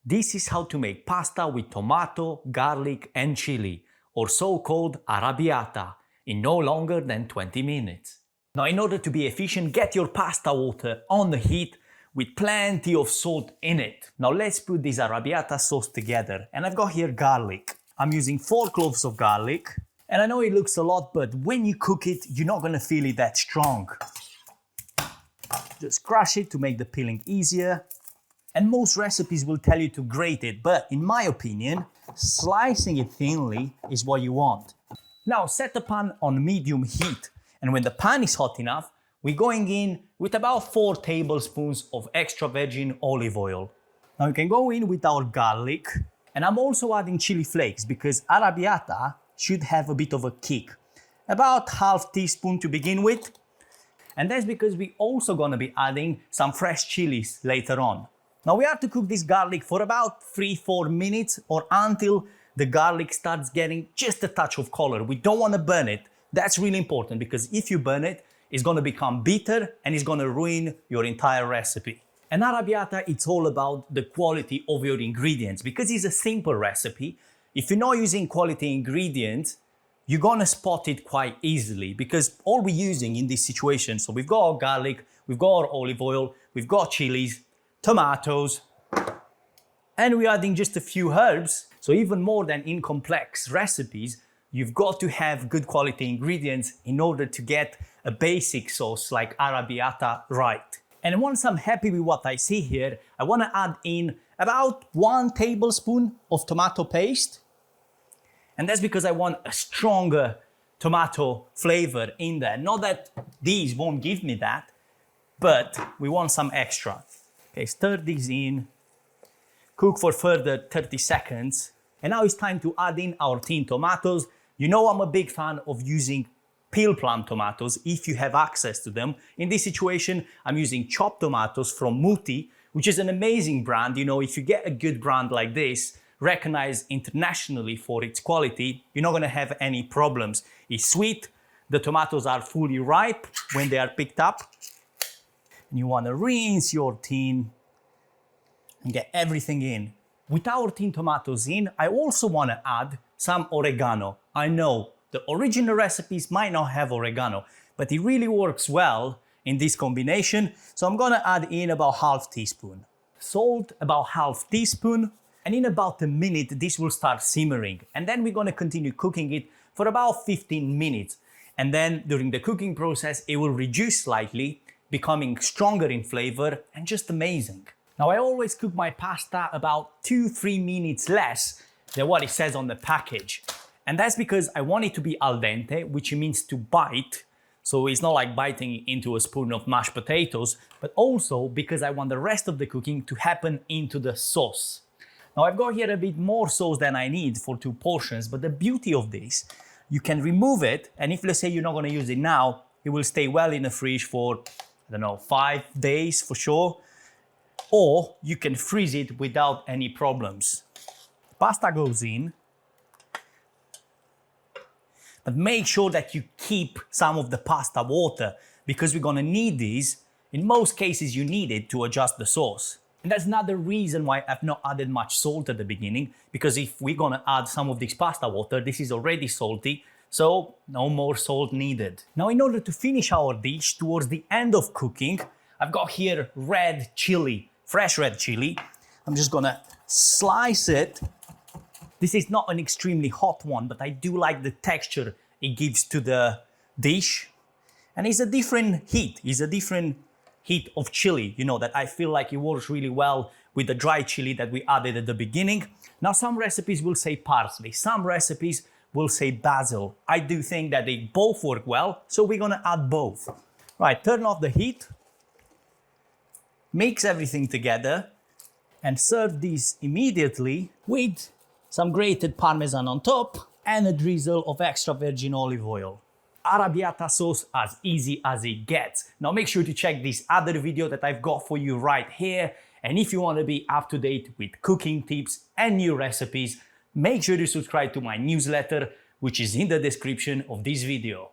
This is how to make pasta with tomato, garlic and chili, or so-called arrabbiata, in no longer than 20 minutes. Now, in order to be efficient, get your pasta water on the heat with plenty of salt in it. Now let's put this arrabbiata sauce together. And I've got here garlic. I'm using 4 cloves of garlic. And I know it looks a lot, but when you cook it, you're not gonna feel it that strong. Just crush it to make the peeling easier. And most recipes will tell you to grate it, but in my opinion, slicing it thinly is what you want. Now set the pan on medium heat. And when the pan is hot enough, we're going in with about 4 tablespoons of extra virgin olive oil. Now you can go in with our garlic, and I'm also adding chili flakes because arrabbiata should have a bit of a kick. About half teaspoon to begin with. And that's because we're also gonna be adding some fresh chilies later on. Now we have to cook this garlic for about 3-4 minutes or until the garlic starts getting just a touch of color. We don't wanna burn it. That's really important because if you burn it, it's gonna become bitter and it's gonna ruin your entire recipe. And arrabbiata, it's all about the quality of your ingredients because it's a simple recipe. If you're not using quality ingredients, you're gonna spot it quite easily because all we're using in this situation, so we've got our garlic, we've got our olive oil, we've got chilies, tomatoes, and we're adding just a few herbs. So even more than in complex recipes, you've got to have good quality ingredients in order to get a basic sauce like arrabbiata right. And once I'm happy with what I see here, I want to add in about 1 tablespoon of tomato paste. And that's because I want a stronger tomato flavor in there. Not that these won't give me that, but we want some extra. Okay, stir these in, cook for further 30 seconds. And now it's time to add in our tin tomatoes. You know I'm a big fan of using peel plum tomatoes if you have access to them. In this situation, I'm using chopped tomatoes from Muti, which is an amazing brand. You know, if you get a good brand like this, recognized internationally for its quality, you're not gonna have any problems. It's sweet, the tomatoes are fully ripe when they are picked up. And you wanna rinse your tin and get everything in. With our tin tomatoes in, I also wanna add some oregano. I know the original recipes might not have oregano, but it really works well in this combination. So I'm gonna add in about half teaspoon. Salt, about half teaspoon. And in about a minute, this will start simmering. And then we're gonna continue cooking it for about 15 minutes. And then during the cooking process, it will reduce slightly, becoming stronger in flavor and just amazing. Now I always cook my pasta about 2-3 minutes less than what it says on the package. And that's because I want it to be al dente, which means to bite. So it's not like biting into a spoon of mashed potatoes, but also because I want the rest of the cooking to happen into the sauce. Now I've got here a bit more sauce than I need for 2 portions, but the beauty of this, you can remove it, and if let's say you're not gonna use it now, it will stay well in the fridge for, I don't know, 5 days for sure, or you can freeze it without any problems. Pasta goes in, but make sure that you keep some of the pasta water because we're gonna need these. In most cases, you need it to adjust the sauce. And that's another reason why I've not added much salt at the beginning, because if we're gonna add some of this pasta water, this is already salty, so no more salt needed. Now, in order to finish our dish towards the end of cooking, I've got here red chili, fresh red chili. I'm just gonna slice it. This is not an extremely hot one, but I do like the texture it gives to the dish. And it's a different heat. It's a different heat of chili, you know, that I feel like it works really well with the dry chili that we added at the beginning. Now, some recipes will say parsley. Some recipes will say basil. I do think that they both work well, so we're gonna add both. Right, turn off the heat. Mix everything together and serve these immediately with some grated Parmesan on top and a drizzle of extra virgin olive oil. Arrabbiata sauce as easy as it gets. Now make sure to check this other video that I've got for you right here. And if you want to be up to date with cooking tips and new recipes, make sure to subscribe to my newsletter, which is in the description of this video.